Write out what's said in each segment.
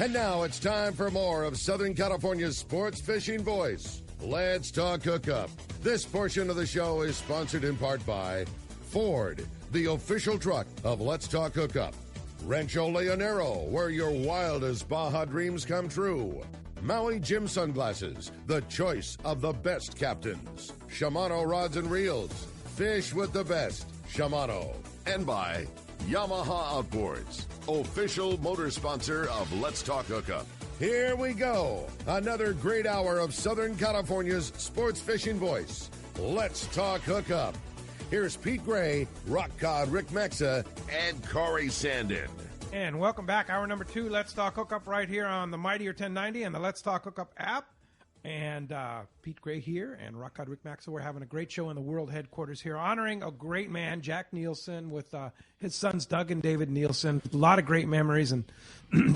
And now it's time for more of Southern California's sports fishing voice. Let's talk hookup. This portion of the show is sponsored in part by Ford, the official truck of Let's Talk Hookup. Rancho Leonero, where your wildest Baja dreams come true. Maui Jim Sunglasses, the choice of the best captains. Shimano Rods and Reels, fish with the best. Shimano. And by Yamaha Outboards, official motor sponsor of Let's Talk Hookup. Here we go. Another great hour of Southern California's sports fishing voice. Let's Talk Hookup. Here's Pete Gray, Rock Cod Rick Mexa, and Corey Sandin. And welcome back. Hour number 2, Let's Talk Hookup right here on the Mightier 1090 and the Let's Talk Hookup app. And Pete Gray here and Rock Cod Rick Maxa. We're having a great show in the world headquarters here, honoring a great man, Jack Nilsen, with his sons Doug and David Nilsen. A lot of great memories, and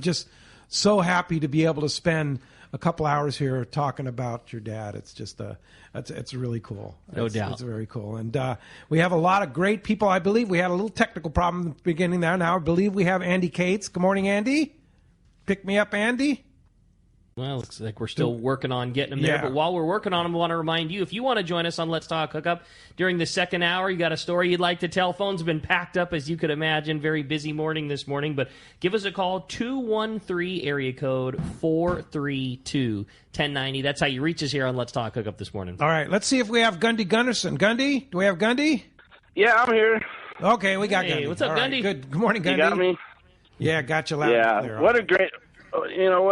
just so happy to be able to spend a couple hours here talking about your dad. It's just it's really cool. No doubt. It's very cool. And we have a lot of great people. I believe we had a little technical problem at the beginning there. Now I believe we have Andy Cates. Good morning, Andy. Pick me up, Andy. Well, looks like we're still working on getting them there. Yeah. But while we're working on them, I want to remind you, if you want to join us on Let's Talk Hookup during the second hour, you got a story you'd like to tell. Phone's been packed up, as you could imagine. Very busy morning this morning. But give us a call, 213 area code 432-1090. That's how you reach us here on Let's Talk Hookup this morning. All right, let's see if we have Gundy Gunderson. Gundy? Do we have Gundy? Yeah, I'm here. Okay, we got Hey, Gundy. what's up, All right, Gundy? Good morning, Gundy. You got me? Yeah, got you loud and clear. What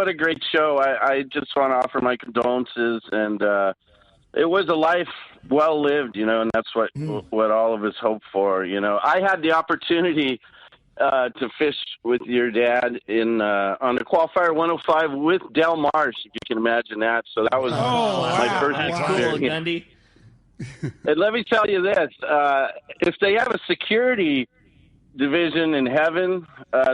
a great show. I just want to offer my condolences, and it was a life well lived, and that's what all of us hope for. I had the opportunity to fish with your dad on the Qualifier 105 with Del Marsh, if you can imagine that. So that was my first experience. Cool, Gundy. And let me tell you this, if they have a security division in heaven,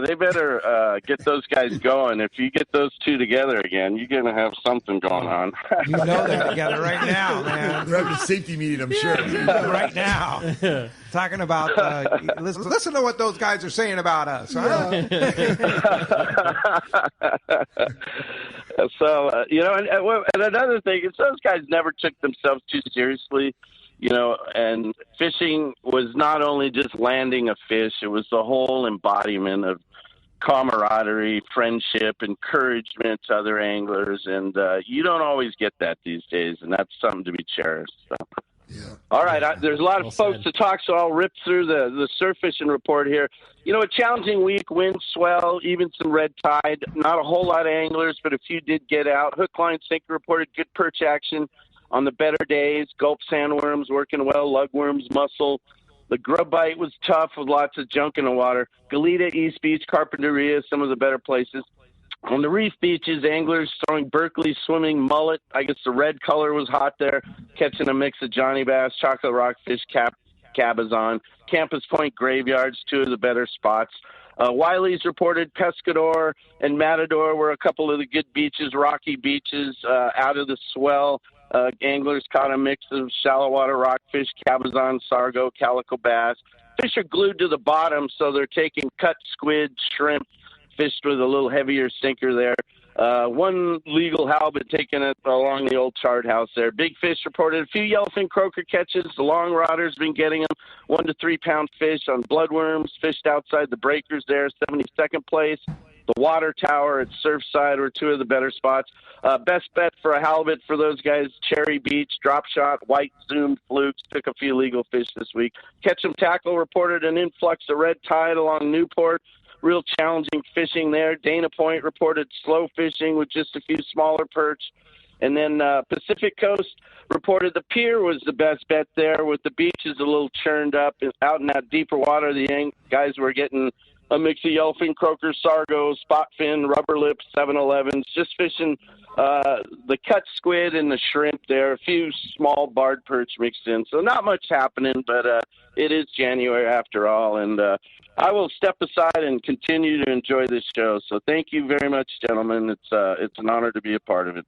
they better get those guys going. If you get those two together again, you're going to have something going on. You know they're together right now, man. We're having a safety meeting, I'm sure. Right now. Talking about, listen to what those guys are saying about us. Huh? So, and another thing is those guys never took themselves too seriously. And fishing was not only just landing a fish, it was the whole embodiment of camaraderie, friendship, encouragement to other anglers. And you don't always get that these days, and that's something to be cherished. So. Yeah. All right, there's a lot of folks to talk, so I'll rip through the surf fishing report here. A challenging week, wind, swell, even some red tide. Not a whole lot of anglers, but a few did get out. Hook, line, sinker reported good perch action on the better days. Gulp sandworms working well, lugworms, mussel. The grub bite was tough with lots of junk in the water. Goleta, East Beach, Carpinteria, some of the better places. On the reef beaches, anglers throwing Berkeley, swimming mullet. I guess the red color was hot there, catching a mix of Johnny Bass, chocolate rockfish, cabezon. Campus Point graveyards, two of the better spots. Wiley's reported Pescador and Matador were a couple of the good beaches, rocky beaches, out of the swell. Anglers caught a mix of shallow water rockfish, cabezon, sargo, calico bass. Fish are glued to the bottom, so they're taking cut squid, shrimp, fished with a little heavier sinker there. One legal halibut taking it along the old chart house there. Big fish reported a few yellowfin croaker catches. The long rodder's been getting them 1 to 3 pound fish on bloodworms, fished outside the breakers there, 72nd place. The water tower at Surfside were two of the better spots. Best bet for a halibut for those guys, Cherry Beach, drop shot, white zoom flukes, took a few legal fish this week. Catch 'em Tackle reported an influx of red tide along Newport. Real challenging fishing there. Dana Point reported slow fishing with just a few smaller perch. And then Pacific Coast reported the pier was the best bet there with the beaches a little churned up. Out in that deeper water, the guys were getting a mix of yellowfin, croaker, sargo, spotfin, rubber lips, 7-Elevens, just fishing the cut squid and the shrimp there, a few small barred perch mixed in. So not much happening, but it is January after all. And I will step aside and continue to enjoy this show. So thank you very much, gentlemen. It's an honor to be a part of it.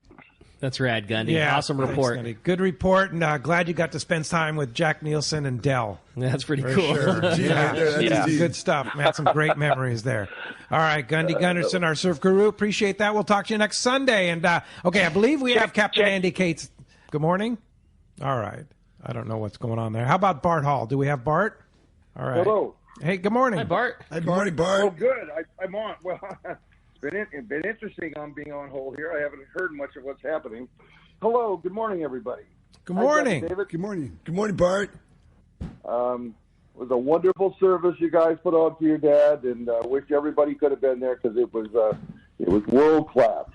That's rad, Gundy. Yeah, Awesome thanks, report. Gundy. Good report, and glad you got to spend time with Jack Nilsen and Dell. That's pretty For cool. sure. Yeah. Good stuff, man. Some great memories there. All right, Gundy Gunderson, our surf guru. Appreciate that. We'll talk to you next Sunday. And, okay, I believe we have Captain Andy Cates. Good morning. All right. I don't know what's going on there. How about Bart Hall? Do we have Bart? All right. Hello. Hey, good morning. Hi, Bart. Hi, morning, Bart. Oh, good. I'm on. Well, it's been interesting on being on hold here. I haven't heard much of what's happening. Hello. Good morning, everybody. Good morning. Hi, David. Good morning. Good morning, Bart. It was a wonderful service you guys put on to your dad, and I wish everybody could have been there because it was world class.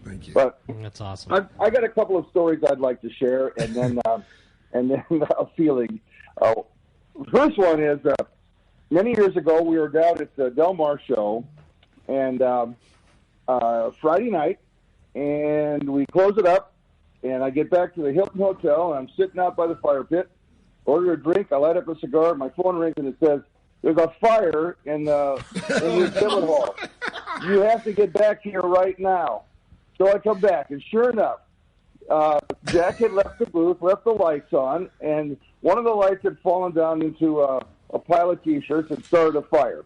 Thank you. But That's awesome. I got a couple of stories I'd like to share, and then a feeling. First one is many years ago we were down at the Del Mar show, and Friday night, and we close it up, and I get back to the Hilton Hotel, and I'm sitting out by the fire pit, order a drink, I light up a cigar, my phone rings, and it says, "There's a fire in the exhibit hall. You have to get back here right now." So I come back, and sure enough, Jack had left the booth, left the lights on, and one of the lights had fallen down into a pile of T-shirts and started a fire.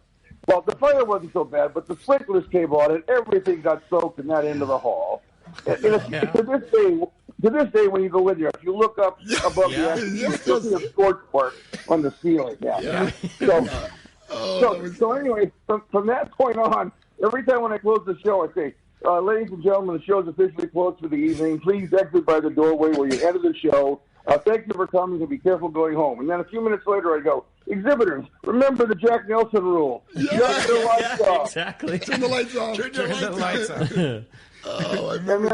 Well, the fire wasn't so bad, but the sprinklers came on, and everything got soaked in that end of the hall. And to this day, when you go in there, if you look up above the end, you still see a scorch mark on the ceiling. So anyway, from that point on, every time when I close the show, I say, "Ladies and gentlemen, the show is officially closed for the evening. Please exit by the doorway where you entered the show. Thank you for coming, and be careful going home." And then a few minutes later, I go, "Exhibitors, remember the Jack Nelson rule. Turn the lights off." Exactly. Turn the lights off. Turn the lights off. Oh, I remember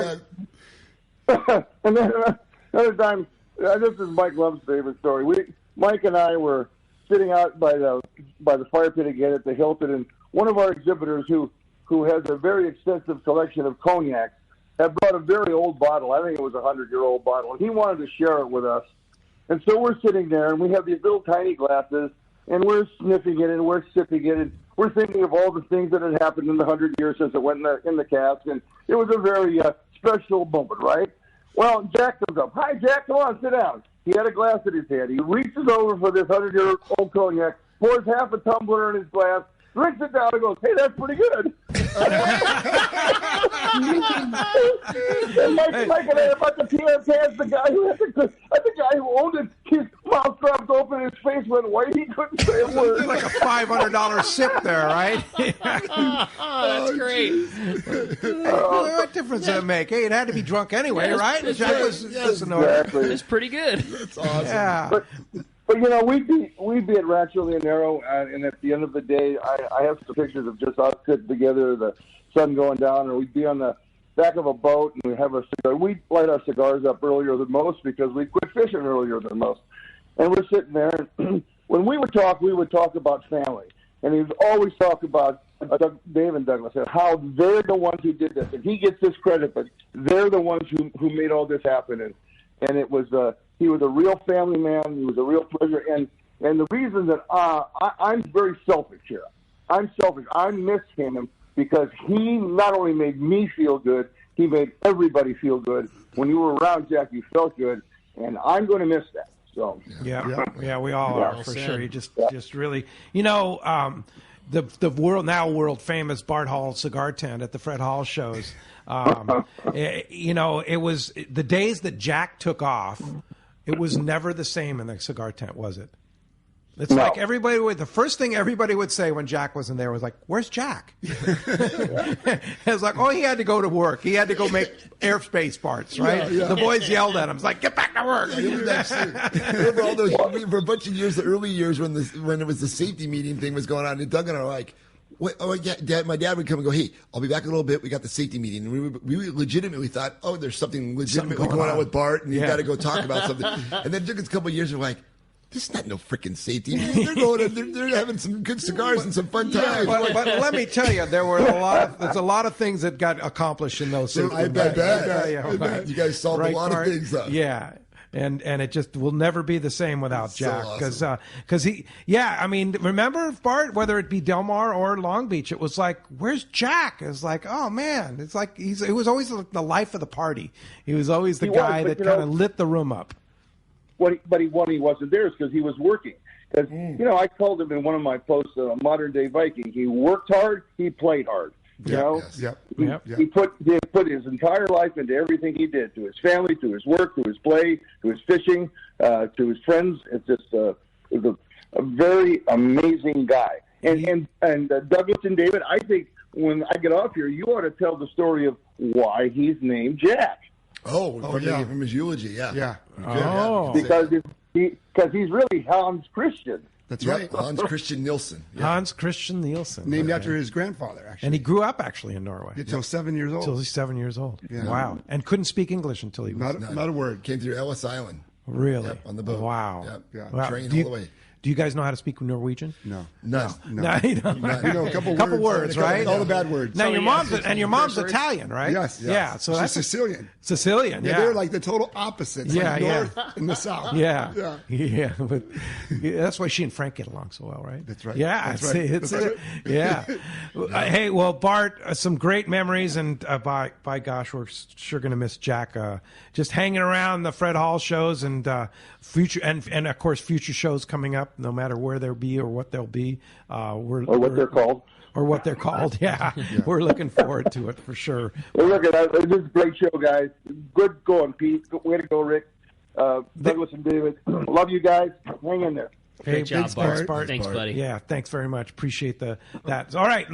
that. And then another time, this is Mike Love's favorite story. Mike and I were sitting out by the fire pit again at the Hilton, and one of our exhibitors who has a very extensive collection of cognac had brought a very old bottle. I think it was a 100-year-old bottle, and he wanted to share it with us. And so we're sitting there, and we have these little tiny glasses, and we're sniffing it, and we're sipping it, and we're thinking of all the things that had happened in the 100 years since it went in the cask, and it was a very special moment, right? Well, Jack comes up. "Hi, Jack, come on, sit down." He had a glass in his hand. He reaches over for this 100-year-old cognac, pours half a tumbler in his glass, drinks it down, and goes, "Hey, that's pretty good." And Mike and I are about to pee our pants. The guy who owned it, his mouth dropped open, his face went white. He couldn't say a word. Like a $500 sip there, right? That's great. What difference does it make? Hey, it had to be drunk anyway, right? Jack was Exactly. It's pretty good. That's awesome. Yeah. But we'd be at Rancho Leonero, and at the end of the day, I have some pictures of just us sitting together, the sun going down, and we'd be on the back of a boat, and we'd have a cigar. We'd light our cigars up earlier than most because we quit fishing earlier than most. And we're sitting there, and when we would talk about family. And he would always talk about Dave and Douglas, and how they're the ones who did this. And he gets this credit, but they're the ones who made all this happen. And it was he was a real family man. He was a real pleasure. And the reason that I'm very selfish here. I'm selfish. I miss him because he not only made me feel good, he made everybody feel good. When you were around, Jack, you felt good. And I'm going to miss that. So Yeah, we all are for sure. You just really, the world famous Bart Hall cigar tent at the Fred Hall shows. It was the days that Jack took off. It was never the same in the cigar tent, was it? It's like the first thing everybody would say when Jack wasn't there was like, "Where's Jack?" It was like, "Oh, he had to go to work. He had to go make airspace parts, right?" The boys yelled at him. It's like, "Get back to work." Remember all those for a bunch of years, the early years when it was the safety meeting thing was going on, and Doug and I were like, Dad, my dad would come and go, "Hey, I'll be back in a little bit. We got the safety meeting." And we legitimately thought, "Oh, there's something legitimately going on with Bart, and you got to go talk about something." And then it took us a couple of years. We're like, "This is not no freaking safety. They're having some good cigars and some fun times." But let me tell you, there's a lot of things that got accomplished in those. I bet. You guys solved a lot of things, though. Yeah. And it just will never be the same without So Jack, awesome. because I mean, remember, Bart, whether it be Del Mar or Long Beach, it was like, where's Jack? It's like, oh man, it's like it was always the life of the party. He was always the guy that kind of lit the room up. When he wasn't there is because he was working. Because I told him in one of my posts, Modern Day Viking, he worked hard, he played hard. You know, he put his entire life into everything he did, to his family, to his work, to his play, to his fishing, to his friends. It's just a very amazing guy. And Douglas and David, I think when I get off here, you ought to tell the story of why he's named Jack. From his eulogy, yeah. Because he's really Hans Christian. That's right. Hans Christian Nilsen. Yeah. Hans Christian Nilsen. Named after his grandfather, actually. And he grew up actually in Norway. Until 7 years old. Until he's 7 years old. Yeah. Wow. And couldn't speak English until he was... Not a word. Came through Ellis Island. Really? Yep, on the boat. Wow. Yep. Yeah. Wow. Train all the way. Do you guys know how to speak Norwegian? No. None. No, you don't. You know, a couple words, right? All the bad words. Now, your mom's Italian, right? Yes. Yeah, so she's that's Sicilian. Sicilian, yeah. They're like the total opposites. Like north and the south. Yeah. But that's why she and Frank get along so well, right? That's right. Yeah. That's right. Yeah. Hey, well, Bart, some great memories, and by gosh, we're sure going to miss Jack. Just hanging around the Fred Hall shows and future, and of course future shows coming up, no matter where they'll be or what they'll be. Or what they're called. Or what they're called, yeah. We're looking forward to it for sure. Well, look, this is a great show, guys. Good going, Pete. Way to go, Rick. Douglas and David. Love you guys. Hang in there. Great job, Bart. Bart. Thanks, buddy. Yeah, thanks very much. Appreciate that. All right,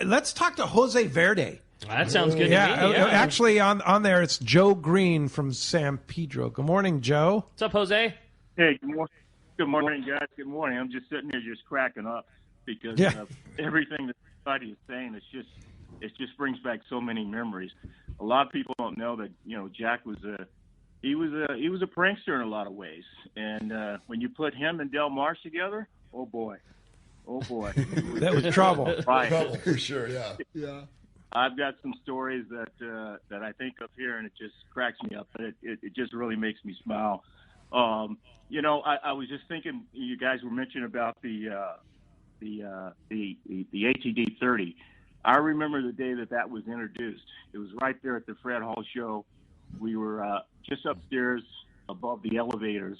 let's talk to Jose Verde. That sounds good to me. Actually, on there, it's Joe Green from San Pedro. Good morning, Joe. What's up, Jose? Hey, good morning. Good morning, guys. Good morning. I'm just sitting there just cracking up because of everything that everybody is saying. It just brings back so many memories. A lot of people don't know that Jack was a prankster in a lot of ways. And when you put him and Del Marsh together, oh boy. That was trouble. Right. Trouble for sure. Yeah. I've got some stories that I think of here, and it just cracks me up. But it just really makes me smile. I was just thinking, you guys were mentioning about the ATD 30. I remember the day that was introduced. It was right there at the Fred Hall show. We were just upstairs above the elevators,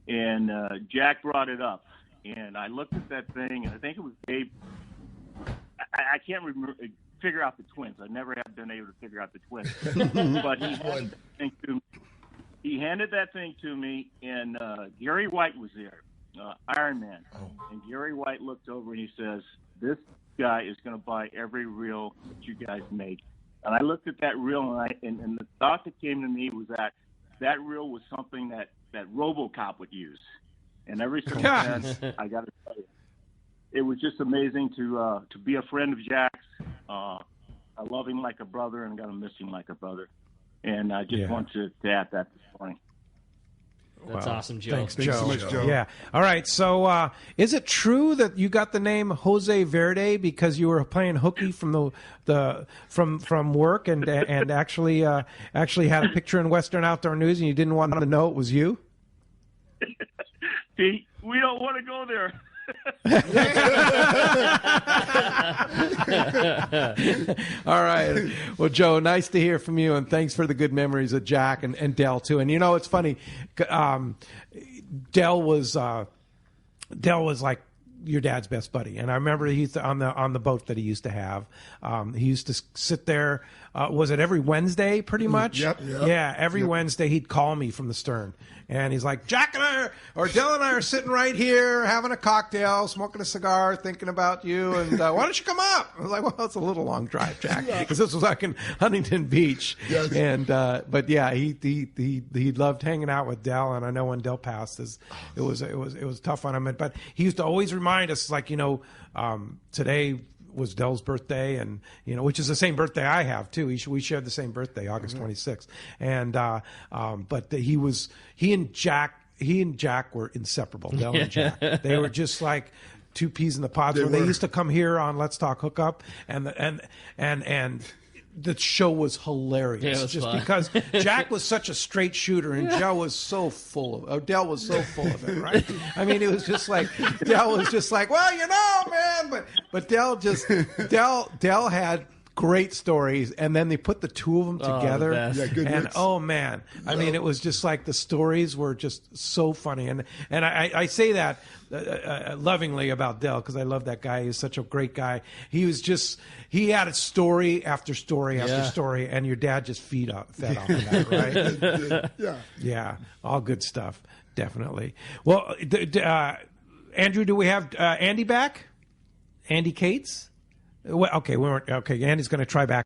and Jack brought it up. And I looked at that thing, and I think it was Dave. I can't figure out the twins. I never have been able to figure out the twins. But he handed that thing to me, and Gary White was there, Iron Man. And Gary White looked over and he says, "This guy is going to buy every reel that you guys make." And I looked at that reel, and the thought that came to me was that reel was something that RoboCop would use. And ever since then, I got to tell you, it was just amazing to be a friend of Jack's. I love him like a brother, and I'm going to miss him like a brother. And I just want to add that this morning. That's awesome, Joe. Thanks, so much, Joe. Yeah. All right. So, is it true that you got the name Jose Verde because you were playing hooky from from work and actually had a picture in Western Outdoor News and you didn't want them to know it was you? See, we don't want to go there. All right. Well, Joe, nice to hear from you, and thanks for the good memories of Jack and Del too. And it's funny. Del was like your dad's best buddy, and I remember he's on the boat that he used to have. He used to sit there. Was it every Wednesday, pretty much? Yep. Yeah, every Wednesday he'd call me from the stern, and he's like, "Jack and I, or Del and I, are sitting right here having a cocktail, smoking a cigar, thinking about you, and why don't you come up?" I was like, "Well, it's a little long drive, Jack, because this was like in Huntington Beach." Yes. And but yeah, he loved hanging out with Del, and I know when Del passed, it was tough on him, but he used to always remind us, like, today was Del's birthday, and which is the same birthday I have too. We shared the same birthday, August 26th, and but he and Jack were inseparable. Del and Jack, they were just like two peas in the pod. They used to come here on Let's Talk Hookup, and the show was hilarious. Yeah, it was just fun. because Jack was such a straight shooter, and Dell was so full of it, right? I mean, it was just like Dell was just like, well, man, but Dell had great stories, and then they put the two of them together, good oh man, I mean, it was just like the stories were just so funny, and I say that lovingly about Dell because I love that guy. He's such a great guy. He had a story after story after story, and your dad just fed off of that, right? Yeah, all good stuff, definitely. Well, Andrew, do we have Andy back? Andy Cates? Well, okay, we weren't. Okay, Andy's going to try back.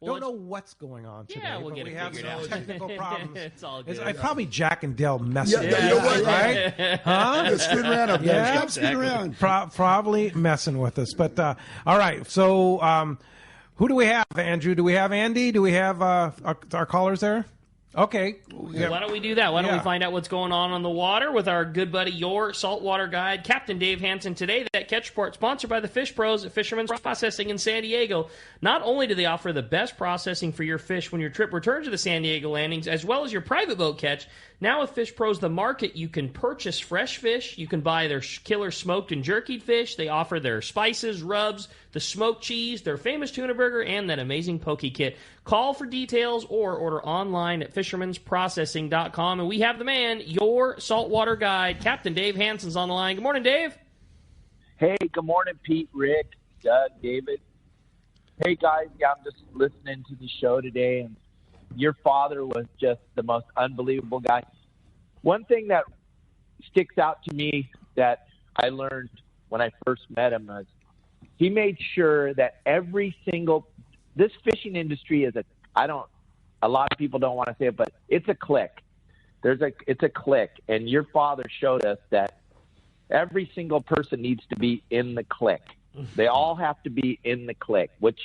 Don't know what's going on today. Yeah, we'll but get we it have figured some out. technical problems. It's all good. It's probably Jack and Dell messing. Yeah, you know what? Right? Huh? Just screwing around up there. Stop screwing around. Probably messing with us. But all right. So who do we have, Andrew? Do we have Andy? Do we have our callers there? Okay. Why don't we do that? Why don't we find out what's going on the water with our good buddy, your saltwater guide, Captain Dave Hansen. Today, that catch report sponsored by the Fish Pros at Fisherman's Processing in San Diego. Not only do they offer the best processing for your fish when your trip returns to the San Diego landings, as well as your private boat catch, now with Fish Pros, the market, you can purchase fresh fish. You can buy their killer smoked and jerkied fish. They offer their spices, rubs, the smoked cheese, their famous tuna burger, and that amazing poke kit. Call for details or order online at fishermansprocessing.com. And we have the man, your saltwater guide, Captain Dave Hansen's on the line. Good morning, Dave. Hey, good morning, Pete, Rick, Doug, David. Hey, guys, I'm just listening to the show today, and your father was just the most unbelievable guy. One thing that sticks out to me that I learned when I first met him was he made sure that this fishing industry is a lot of people don't want to say it, but it's a clique. It's a clique, and your father showed us that every single person needs to be in the clique. They all have to be in the clique, which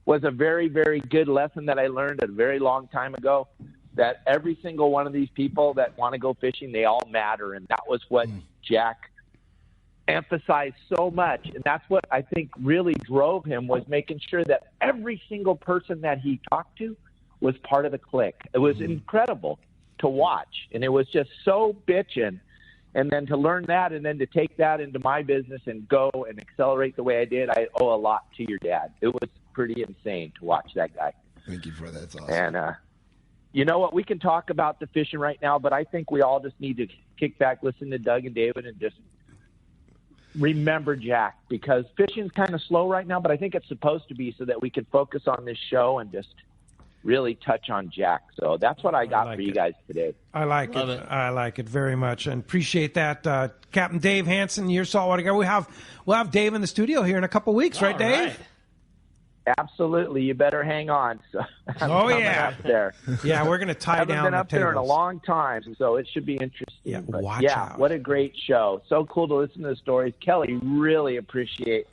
was a very, very good lesson that I learned a very long time ago, that every single one of these people that want to go fishing, they all matter. And that was what Jack emphasized so much. And that's what I think really drove him, was making sure that every single person that he talked to was part of the clique. It was incredible to watch. And it was just so bitchin'. And then to learn that and then to take that into my business and go and accelerate the way I did, I owe a lot to your dad. It was pretty insane to watch that guy. Thank you for that. That's awesome. And you know what? We can talk about the fishing right now, but I think we all just need to kick back, listen to Doug and David, and just remember Jack, because fishing's kind of slow right now, but I think it's supposed to be so that we can focus on this show and just really touch on Jack. So that's what I got for you guys today. I like it. I like it very much, and appreciate that, Captain Dave Hansen, your saltwater guy. We'll have Dave in the studio here in a couple weeks, right, Dave? Right. Absolutely. You better hang on. So I'm coming up there. Yeah, we're going to tie down the tables. I haven't been up there in a long time, so it should be interesting. Yeah, but watch out. What a great show. So cool to listen to the stories. Kelly, really appreciate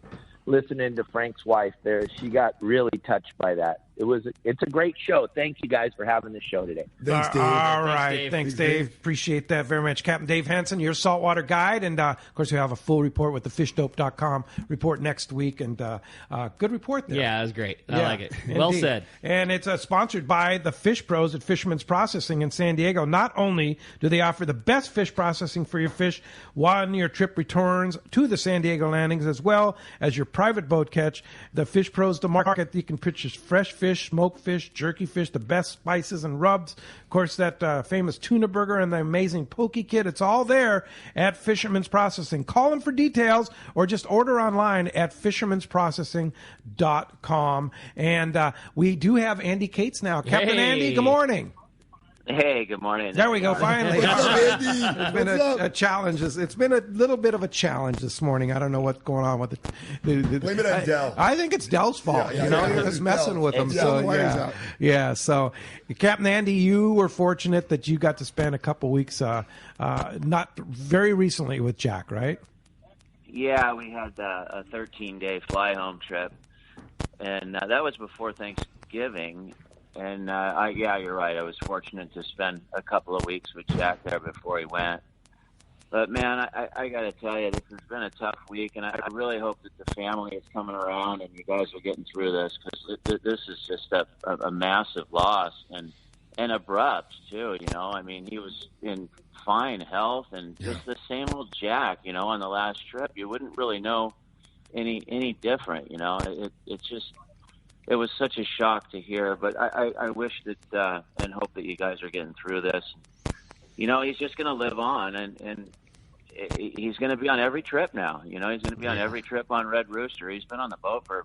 listening to Frank's wife there. She got really touched by that. It's a great show. Thank you guys for having the show today. Thanks, Dave. All right. Thanks, Dave. Appreciate that very much. Captain Dave Hansen, your saltwater guide. And, of course, we have a full report with the fishdope.com report next week. And good report there. Yeah, it was great. I like it. Well said. And it's sponsored by the Fish Pros at Fisherman's Processing in San Diego. Not only do they offer the best fish processing for your fish while your trip returns to the San Diego landings, as well as your private boat catch, the Fish Pros, the market, you can purchase fresh fish, smoked fish, jerky fish, the best spices and rubs. Of course, that famous tuna burger and the amazing poke kit. It's all there at Fisherman's Processing. Call them for details or just order online at fishermansprocessing.com. And we do have Andy Cates now. Captain Andy, good morning. Hey, good morning. There we go, finally. What's up, Andy? It's been a challenge. It's been a little bit of a challenge this morning. I don't know what's going on with it. Blame it on Dell. I think it's Dell's fault. You're just messing with him. So So, Captain Andy, you were fortunate that you got to spend a couple weeks, not very recently, with Jack, right? Yeah, we had a 13-day fly-home trip, and that was before Thanksgiving. And, you're right. I was fortunate to spend a couple of weeks with Jack there before he went. But man, I got to tell you, this has been a tough week, and I really hope that the family is coming around and you guys are getting through this, because this is just a massive loss and abrupt too. You know, I mean, he was in fine health and just the same old Jack. You know, on the last trip, you wouldn't really know any different. You know, it was such a shock to hear. But I wish that and hope that you guys are getting through this. You know, he's just going to live on, and he's going to be on every trip now. You know, he's going to be on every trip on Red Rooster. He's been on the boat for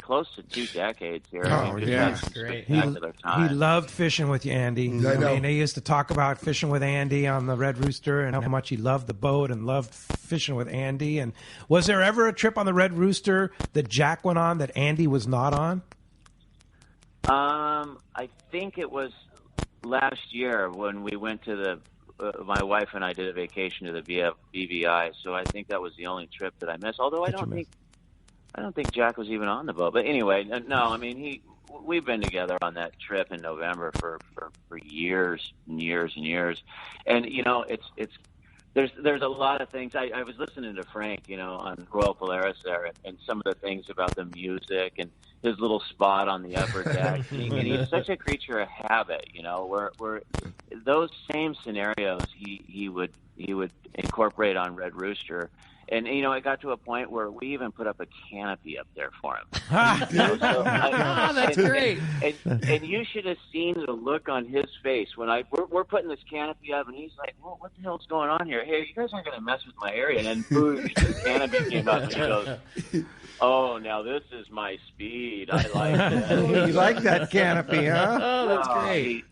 close to 2 decades here. That's great. He loved fishing with you, Andy. I mean, he used to talk about fishing with Andy on the Red Rooster and how much he loved the boat and loved fishing with Andy. And was there ever a trip on the Red Rooster that Jack went on that Andy was not on? I think it was last year when we went to the my wife and I did a vacation to the BVI, so I think that was the only trip that I missed. Although I don't think Jack was even on the boat. But anyway, no, I mean we've been together on that trip in November for years and years and years, and you know there's a lot of things. I was listening to Frank, you know, on Royal Polaris there, and some of the things about the music and his little spot on the upper deck. And he's such a creature of habit, you know, where those same scenarios he would incorporate on Red Rooster. And, you know, it got to a point where we even put up a canopy up there for him. That's great. And you should have seen the look on his face when we're putting this canopy up, and he's like, well, what the hell's going on here? Hey, you guys aren't going to mess with my area. And then boom, the canopy came up, and he goes, oh, now this is my speed. I like that. You like that canopy, huh? Oh, that's great.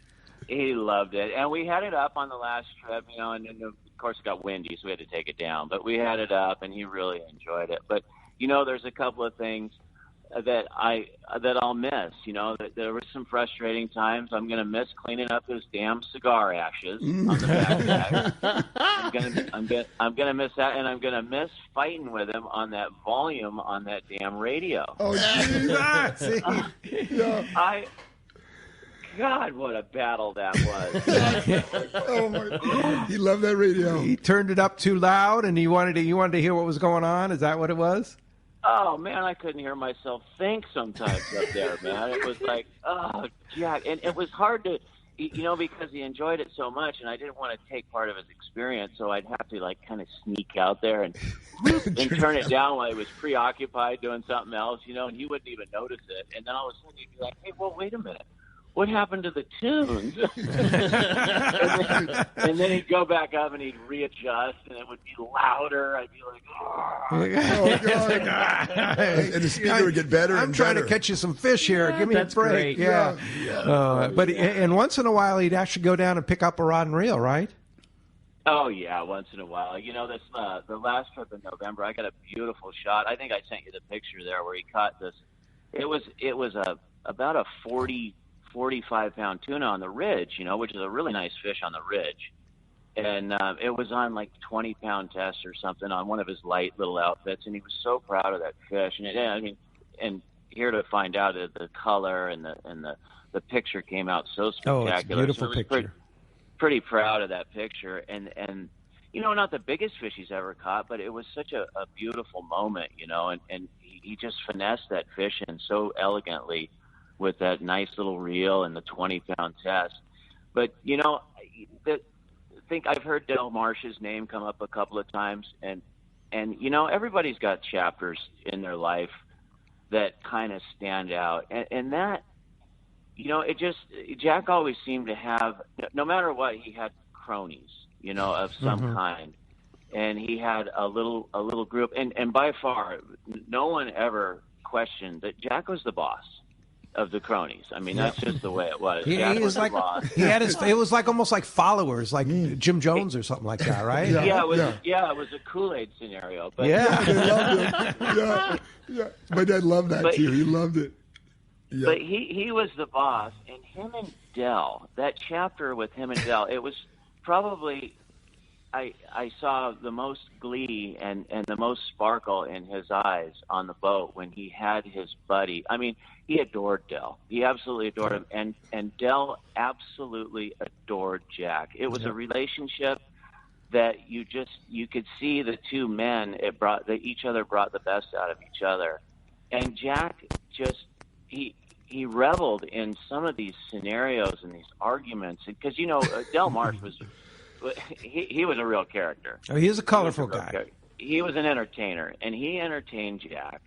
He loved it. And we had it up on the last trip, you know, and of course it got windy, so we had to take it down. But we had it up, and he really enjoyed it. But, you know, there's a couple of things that I'll miss. You know, that there were some frustrating times. I'm going to miss cleaning up his damn cigar ashes on the back. I'm going to miss that, and I'm going to miss fighting with him on that volume on that damn radio. Oh, Jesus! God, what a battle that was! Oh my God. He loved that radio. He turned it up too loud, and you wanted to hear what was going on. Is that what it was? Oh man, I couldn't hear myself think sometimes up there, man. It was like, oh, Jack, and it was hard to, you know, because he enjoyed it so much, and I didn't want to take part of his experience, so I'd have to like kind of sneak out there and turn it down while he was preoccupied doing something else, you know, and he wouldn't even notice it. And then all of a sudden he'd be like, hey, well, wait a minute. What happened to the tunes? and then he'd go back up and he'd readjust, and it would be louder. I'd be like, oh, God. And the speaker would get better. I'm trying to catch you some fish here. Give me a break. Great. Yeah. And once in a while, he'd actually go down and pick up a rod and reel, right? Oh yeah, once in a while. You know, this the last trip in November, I got a beautiful shot. I think I sent you the picture there where he caught this. It was about a 45-pound tuna on the ridge, you know, which is a really nice fish on the ridge. And it was on like 20-pound test or something on one of his light little outfits, and he was so proud of that fish. And here to find out that the color and the picture came out so spectacular. Oh, it's a beautiful picture. Pretty proud of that picture. And you know, not the biggest fish he's ever caught, but it was such a beautiful moment, you know, and he just finessed that fish in so elegantly with that nice little reel and the 20-pound test. But, you know, I think I've heard Del Marsh's name come up a couple of times, and you know, everybody's got chapters in their life that kind of stand out. And that, you know, Jack always seemed to have, no matter what, he had cronies, you know, of some kind. And he had a little group, and by far, no one ever questioned that Jack was the boss of the cronies. I mean, that's just the way it was. It was like almost like followers, like Jim Jones or something like that, right? It was a Kool-Aid scenario. But My dad loved that too. He loved it. Yeah. But he was the boss, and him and Del, that chapter with him and Del, it was probably I saw the most glee and the most sparkle in his eyes on the boat when he had his buddy. I mean, he adored Del. He absolutely adored him. And Del absolutely adored Jack. It was a relationship that you could see the two men. Each other brought the best out of each other, and Jack just he reveled in some of these scenarios and these arguments because Del Marsh was he was a real character. Oh, he is a colorful guy. He was an entertainer, and he entertained Jack,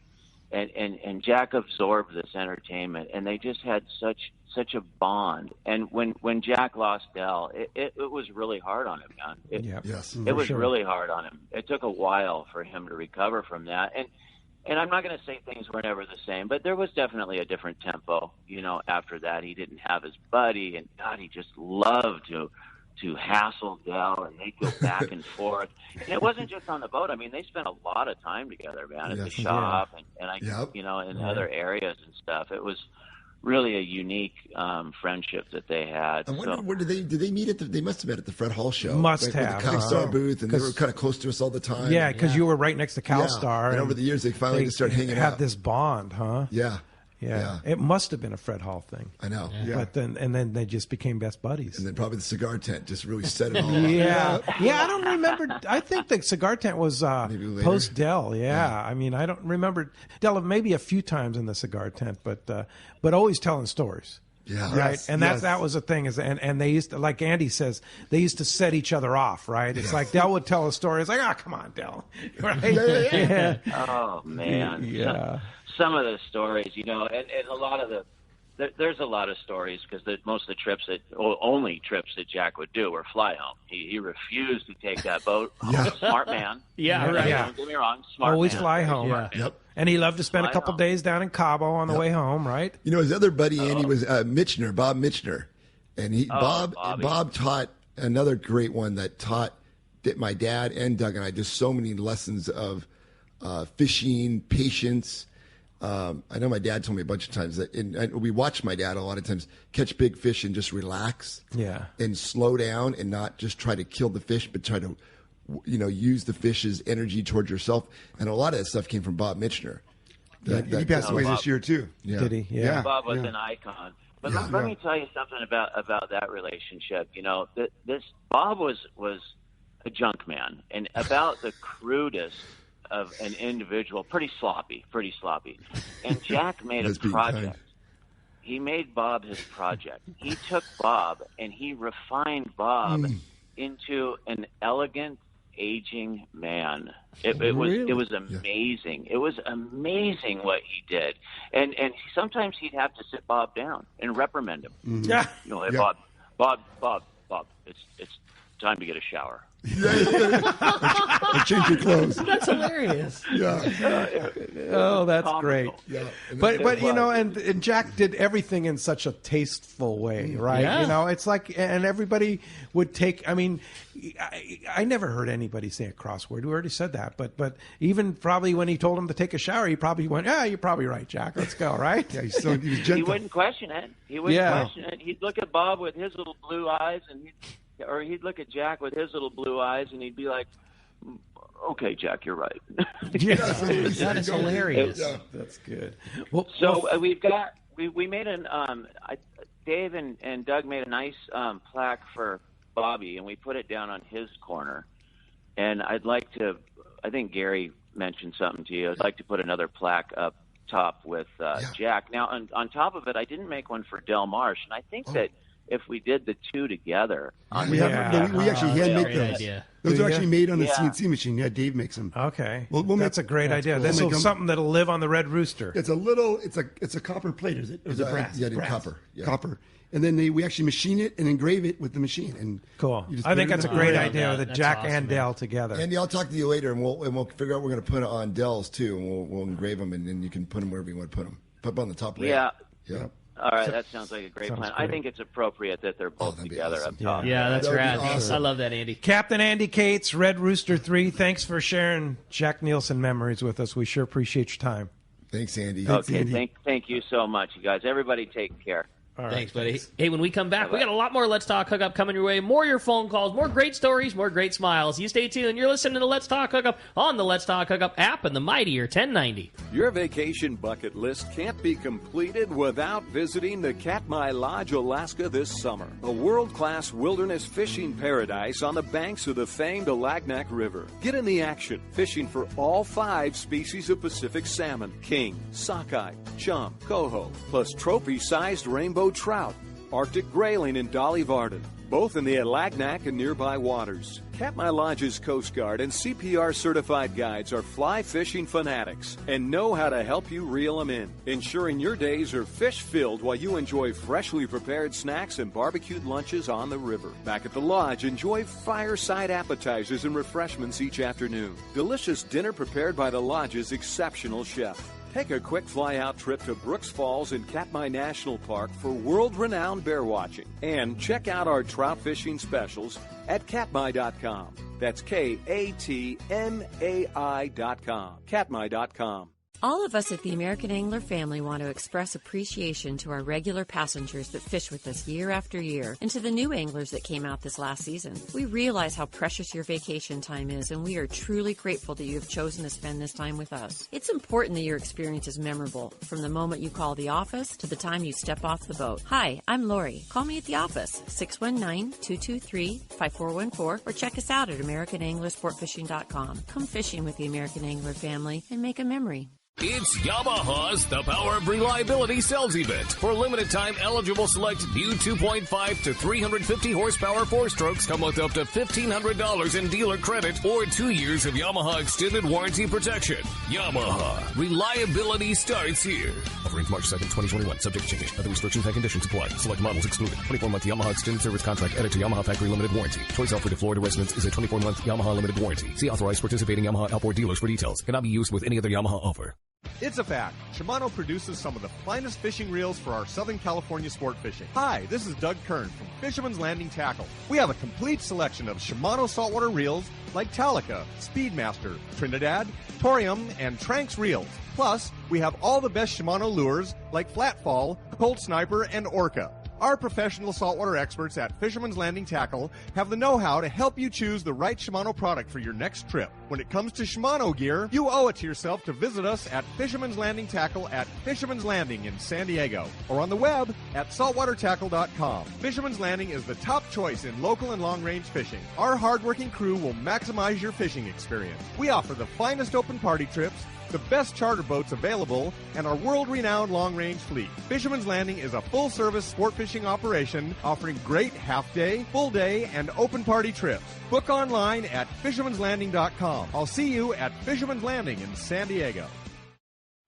and Jack absorbed this entertainment, and they just had such a bond. And when Jack lost Del, it was really hard on him, man. It was really hard on him. It took a while for him to recover from that, and I'm not going to say things were never the same, but there was definitely a different tempo. After that, he didn't have his buddy, and God, he just loved to hassle Del, and they'd go back and forth. And it wasn't just on the boat. I mean, they spent a lot of time together, man, at the shop and other areas and stuff. It was really a unique friendship that they had. I wonder, where did they meet at? They must have met at the Fred Hall show. Must like, have. With the CalStar booth, and they were kind of close to us all the time. Yeah, because you were right next to CalStar. And over the years, they finally just started hanging out. Had this bond, huh? Yeah. It must have been a Fred Hall thing. I know. But then they just became best buddies. And then probably the cigar tent just really set it all off. I don't remember. I think the cigar tent was post Del. Yeah. I mean, I don't remember Del maybe a few times in the cigar tent, but always telling stories. Yeah. Right. Yes, and that was the thing and they used to, like Andy says, they used to set each other off, right? It's like Del would tell a story. It's like, oh, come on, Del. Right? Yeah. Oh, man. Yeah. Some of the stories, and a lot of there's a lot of stories because most of the trips only trips that Jack would do were fly home. He refused to take that boat. Smart man. Right. Don't get me wrong. Smart Always man. fly home. Yep. And he loved to spend a couple days down in Cabo on the way home, right? His other buddy, Andy, was Michener, Bob Michener. And Bob taught another great one that taught my dad and Doug and I just so many lessons of fishing, patience. I know my dad told me a bunch of times that, and we watched my dad a lot of times catch big fish and just relax, and slow down and not just try to kill the fish, but try to, use the fish's energy towards yourself. And a lot of that stuff came from Bob Michener. He passed away this year too. Yeah. Did he? Yeah. Bob was an icon. But let me tell you something about that relationship. This Bob was a junk man, and about the crudest of an individual, pretty sloppy. And Jack made a project. He made Bob his project. He took Bob and he refined Bob into an elegant, aging man. It was amazing. It was amazing what he did. And sometimes he'd have to sit Bob down and reprimand him. Yeah. Hey, Bob, it's time to get a shower. Or change your clothes. That's hilarious. Oh, that's great. Yeah. But and Jack did everything in such a tasteful way, right? Yeah. It's like, and everybody would take. I mean, I never heard anybody say a crossword. We already said that, but even probably when he told him to take a shower, he probably went, "Yeah, you're probably right, Jack. Let's go." Right? Yeah, he was gentle. He wouldn't question it. He'd look at Bob with his little blue eyes, and he'd look at Jack with his little blue eyes, and he'd be like, "Okay, Jack, you're right." That is hilarious. That's good. We made Dave and Doug made a nice plaque for Bobby, and we put it down on his corner. And I think Gary mentioned something to you. I'd like to put another plaque up top with Jack. Now, on top of it, I didn't make one for Del Marsh, and I think that if we did the two together, we actually handmade those. Idea. Those are actually made on the CNC machine. Yeah, Dave makes them. Okay, that's a great idea. Cool. This is something that'll live on the Red Rooster. It's a copper plate, is it? Or is it brass? Yeah, brass. copper. Yeah. Copper. And then we actually machine it and engrave it with the machine. And cool. I think that's a great idea that. with That's Jack awesome, and man. Del together. Andy, I'll talk to you later, and we'll figure out what we're going to put on Dell's too, and we'll engrave them, and then you can put them wherever you want to put them. Put them on the top rail. Yeah. All right, that sounds like a great plan. great. I think it's appropriate that they're both that'd be together awesome. up top. Yeah, that's That would be rad. awesome. I love that, Andy. Captain Andy Cates, Red Rooster 3, thanks for sharing Jack Nilsen memories with us. We sure appreciate your time. Thanks, Andy. Okay, thank you so much, you guys. Everybody take care. All right, Thanks, buddy. Hey, when we come back, we got a lot more Let's Talk Hookup coming your way. More your phone calls, more great stories, more great smiles. You stay tuned. You're listening to Let's Talk Hookup on the Let's Talk Hookup app and the mightier 1090. Your vacation bucket list can't be completed without visiting the Katmai Lodge, Alaska this summer. A world-class wilderness fishing paradise on the banks of the famed Alagnak River. Get in the action, fishing for all 5 species of Pacific salmon, king, sockeye, chum, coho, plus trophy-sized rainbow trout, Arctic grayling, and dolly varden, both in the Alagnak and nearby waters. Katmai Lodge's Coast Guard and CPR certified guides are fly fishing fanatics and know how to help you reel them in, ensuring your days are fish-filled while you enjoy freshly prepared snacks and barbecued lunches on the river. Back at the lodge, enjoy fireside appetizers and refreshments each afternoon. Delicious dinner prepared by the lodge's exceptional chef. Take a quick fly-out trip to Brooks Falls in Katmai National Park for world-renowned bear watching. And check out our trout fishing specials at katmai.com. That's KATMAI.com. Katmai.com. All of us at the American Angler family want to express appreciation to our regular passengers that fish with us year after year, and to the new anglers that came out this last season. We realize how precious your vacation time is, and we are truly grateful that you have chosen to spend this time with us. It's important that your experience is memorable, from the moment you call the office to the time you step off the boat. Hi, I'm Lori. Call me at the office, 619-223-5414, or check us out at AmericanAnglerSportFishing.com. Come fishing with the American Angler family and make a memory. It's Yamaha's The Power of Reliability sales event. For limited time, eligible select new 2.5 to 350 horsepower 4-strokes come with up to $1,500 in dealer credit or 2 years of Yamaha extended warranty protection. Yamaha. Reliability starts here. Offering March 2nd, 2021. Subject to change. Other restrictions and conditions apply. Select models excluded. 24-month Yamaha extended service contract added to Yamaha factory limited warranty. Choice offered to Florida residents is a 24-month Yamaha limited warranty. See authorized participating Yamaha outboard dealers for details. Cannot be used with any other Yamaha offer. It's a fact. Shimano produces some of the finest fishing reels for our Southern California sport fishing. Hi, this is Doug Kern from Fisherman's Landing Tackle. We have a complete selection of Shimano saltwater reels like Talica, Speedmaster, Trinidad, Torium, and Tranx reels. Plus, we have all the best Shimano lures like Flatfall, Cold Sniper, and Orca. Our professional saltwater experts at Fisherman's Landing Tackle have the know-how to help you choose the right Shimano product for your next trip. When it comes to Shimano gear, you owe it to yourself to visit us at Fisherman's Landing Tackle at Fisherman's Landing in San Diego, or on the web at saltwatertackle.com. Fisherman's Landing is the top choice in local and long-range fishing. Our hardworking crew will maximize your fishing experience. We offer the finest open party trips, the best charter boats available, and our world-renowned long-range fleet. Fisherman's Landing is a full-service sport fishing operation offering great half-day, full-day, and open party trips. Book online at fishermanslanding.com. I'll see you at Fisherman's Landing in San Diego.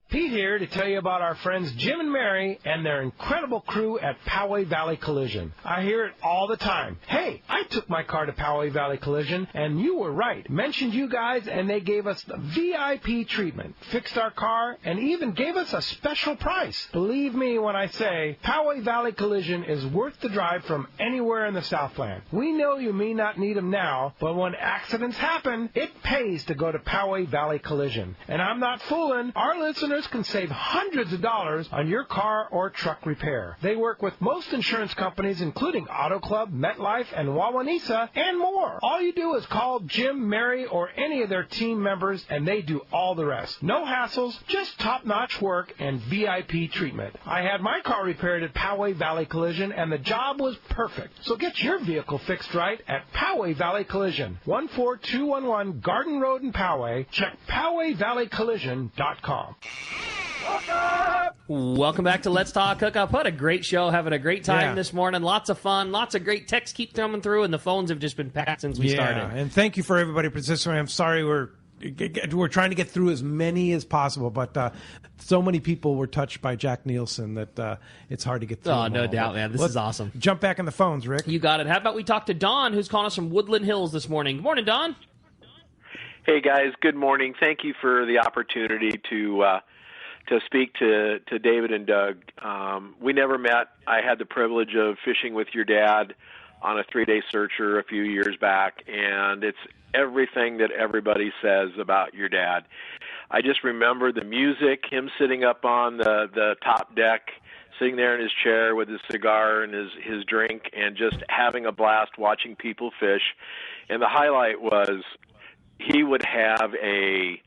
Pete here to tell you about our friends Jim and Mary and their incredible crew at Poway Valley Collision. I hear it all the time. Hey, I took my car to Poway Valley Collision, and you were right. Mentioned you guys, and they gave us the VIP treatment. Fixed our car, and even gave us a special price. Believe me when I say Poway Valley Collision is worth the drive from anywhere in the Southland. We know you may not need them now, but when accidents happen, it pays to go to Poway Valley Collision. And I'm not fooling. Our listeners can save hundreds of dollars on your car or truck repair. They work with most insurance companies, including Auto Club, MetLife, and Wawanesa, and more. All you do is call Jim, Mary, or any of their team members, and they do all the rest. No hassles, just top-notch work and VIP treatment. I had my car repaired at Poway Valley Collision, and the job was perfect. So get your vehicle fixed right at Poway Valley Collision, 14211 Garden Road in Poway. Check PowayValleyCollision.com. Welcome back to Let's Talk Hookup. What a great show. Having a great time this morning. Lots of fun. Lots of great texts keep coming through, and the phones have just been packed since we started. And thank you for everybody participating. I'm sorry we're trying to get through as many as possible, but so many people were touched by Jack Nilsen that it's hard to get through. Oh, no doubt, man. This is awesome. Jump back in the phones, Rick. You got it. How about we talk to Don, who's calling us from Woodland Hills this morning. Good morning, Don. Hey, guys. Good morning. Thank you for the opportunity to speak to David and Doug. We never met. I had the privilege of fishing with your dad on a 3-day searcher a few years back, and it's everything that everybody says about your dad. I just remember the music, him sitting up on the top deck sitting there in his chair with his cigar and his drink and just having a blast watching people fish. And the highlight was he would have a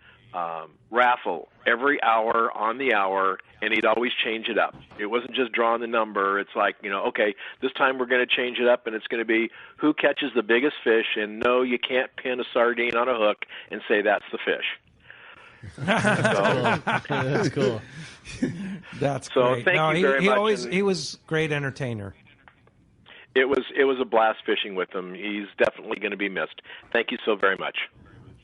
raffle every hour on the hour, and he'd always change it up. It wasn't just drawing the number. It's like, okay, this time we're going to change it up, and it's going to be who catches the biggest fish, and no, you can't pin a sardine on a hook and say that's the fish. That's cool. That's so great. Thank you very much. He was great entertainer. It was a blast fishing with him. He's definitely going to be missed. Thank you so very much.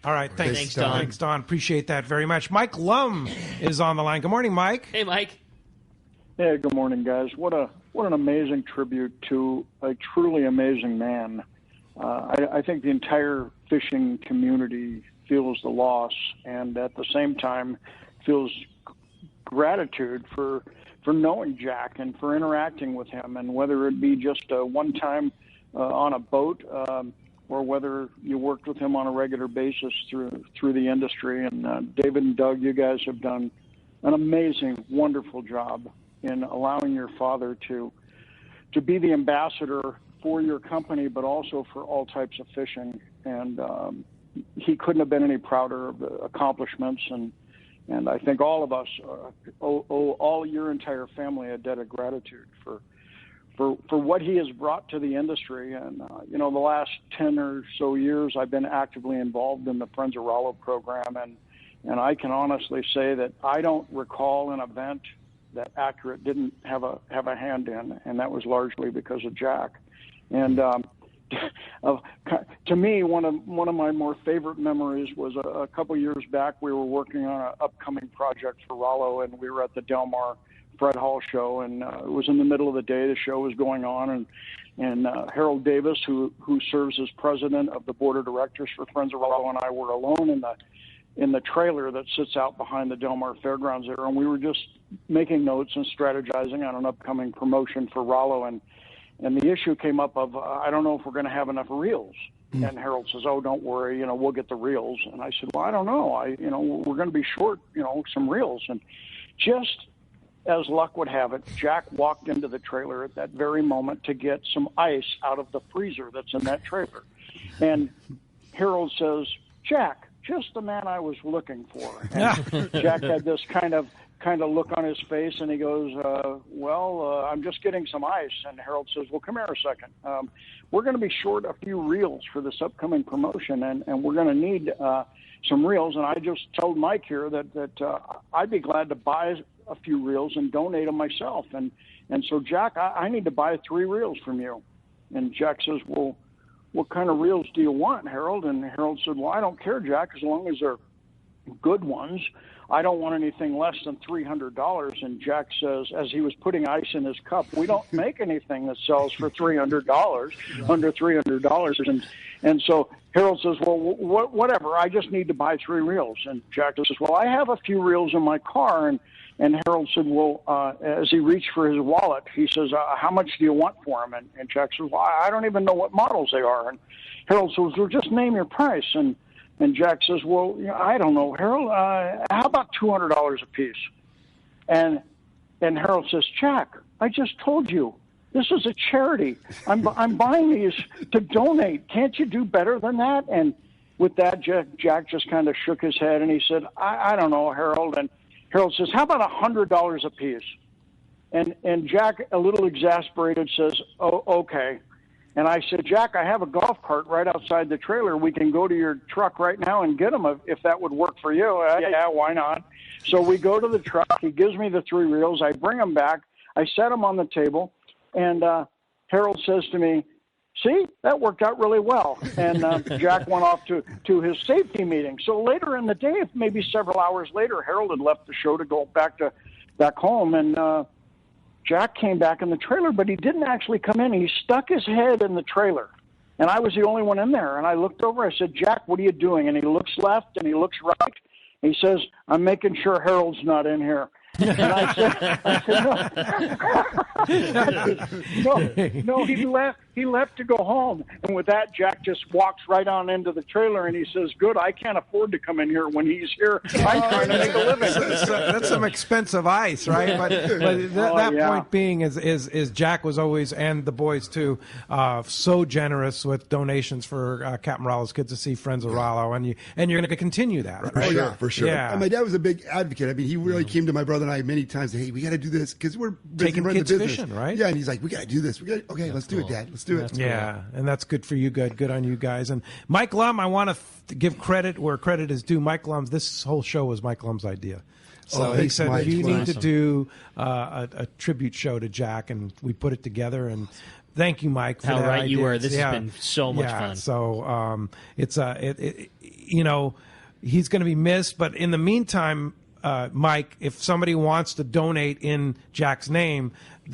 All right, Thanks, Don. Thanks, Don. Appreciate that very much. Mike Lum is on the line. Good morning, Mike. Hey, Mike. Hey, good morning, guys. What an amazing tribute to a truly amazing man. I think the entire fishing community feels the loss, and at the same time feels gratitude for knowing Jack and for interacting with him, and whether it be just a one-time on a boat or whether you worked with him on a regular basis through the industry. And David and Doug, you guys have done an amazing, wonderful job in allowing your father to be the ambassador for your company, but also for all types of fishing. And he couldn't have been any prouder of the accomplishments. And I think all of us owe all your entire family a debt of gratitude for what he has brought to the industry. And, the last 10 or so years, I've been actively involved in the Friends of Rollo program. And I can honestly say that I don't recall an event that Accurate didn't have a hand in, and that was largely because of Jack. And to me, one of my more favorite memories was a couple years back. We were working on an upcoming project for Rollo, and we were at the Del Mar Fred Hall show, and it was in the middle of the day. The show was going on, and Harold Davis, who serves as president of the board of directors for Friends of Rollo, and I were alone in the trailer that sits out behind the Del Mar Fairgrounds there, and we were just making notes and strategizing on an upcoming promotion for Rollo, and the issue came up of I don't know if we're going to have enough reels. And Harold says, "Oh, don't worry, we'll get the reels." And I said, "Well, I don't know. We're going to be short, some reels." And just as luck would have it, Jack walked into the trailer at that very moment to get some ice out of the freezer that's in that trailer. And Harold says, "Jack, just the man I was looking for." And Jack had this kind of look on his face, and he goes, I'm just getting some ice. And Harold says, "Well, come here a second. We're going to be short a few reels for this upcoming promotion, and we're going to need some reels." And I just told Mike here that I'd be glad to buy a few reels and donate them myself. And so, Jack, I need to buy 3 reels from you. And Jack says, "Well, what kind of reels do you want, Harold?" And Harold said, "Well, I don't care, Jack, as long as they're good ones. I don't want anything less than $300. And Jack says, as he was putting ice in his cup, "We don't make anything that sells for $300, under $300. And so Harold says, "Well, whatever. I just need to buy 3 reels." And Jack says, "Well, I have a few reels in my car." And Harold said, "Well," as he reached for his wallet, he says, "How much do you want for them?" And Jack says, "Well, I don't even know what models they are." And Harold says, "Well, just name your price." And Jack says, "Well, I don't know, Harold. How about $200 a piece?" And Harold says, "Jack, I just told you, this is a charity. I'm buying these to donate. Can't you do better than that?" And with that, Jack just kind of shook his head, and he said, I don't know, Harold." And Harold says, "How about $100 a piece?" And Jack, a little exasperated, says, "Oh, okay." And I said, "Jack, I have a golf cart right outside the trailer. We can go to your truck right now and get them if that would work for you." "Yeah, why not?" So we go to the truck. He gives me the 3 reels. I bring them back. I set them on the table. And Harold says to me, "See, that worked out really well." And Jack went off to his safety meeting. So later in the day, maybe several hours later, Harold had left the show to go back home. And Jack came back in the trailer, but he didn't actually come in. He stuck his head in the trailer, and I was the only one in there. And I looked over. I said, "Jack, what are you doing?" And he looks left and he looks right. He says, "I'm making sure Harold's not in here." And I said, no, he left. He left to go home. And with that, Jack just walks right on into the trailer, and he says, good, I can't afford to come in here when he's here. I'm trying to make a living. That's some expensive ice, right? But that point being is Jack was always, and the boys too, so generous with donations for Captain Rollo's Kids to See Friends of Rollo, and you're going to continue that, right? Oh, yeah, for sure. Yeah. And my dad was a big advocate. I mean, he really came to my brother and I many times. Hey, we got to do this because we're busy taking running kids the business. fishing, right? Yeah, and he's like, we got to do this. Okay, let's do it, Dad. Let's do it. Yeah, and that's good for you. Good on you guys. And Mike Lum, I want to give credit where credit is due. Mike Lum's, this whole show was Mike Lum's idea. So he said, Mike. you need to do a tribute show to Jack, and we put it together. And thank you, Mike, for How that right idea. you were. This has been so much fun. So he's going to be missed. But in the meantime, Mike, if somebody wants to donate in Jack's name,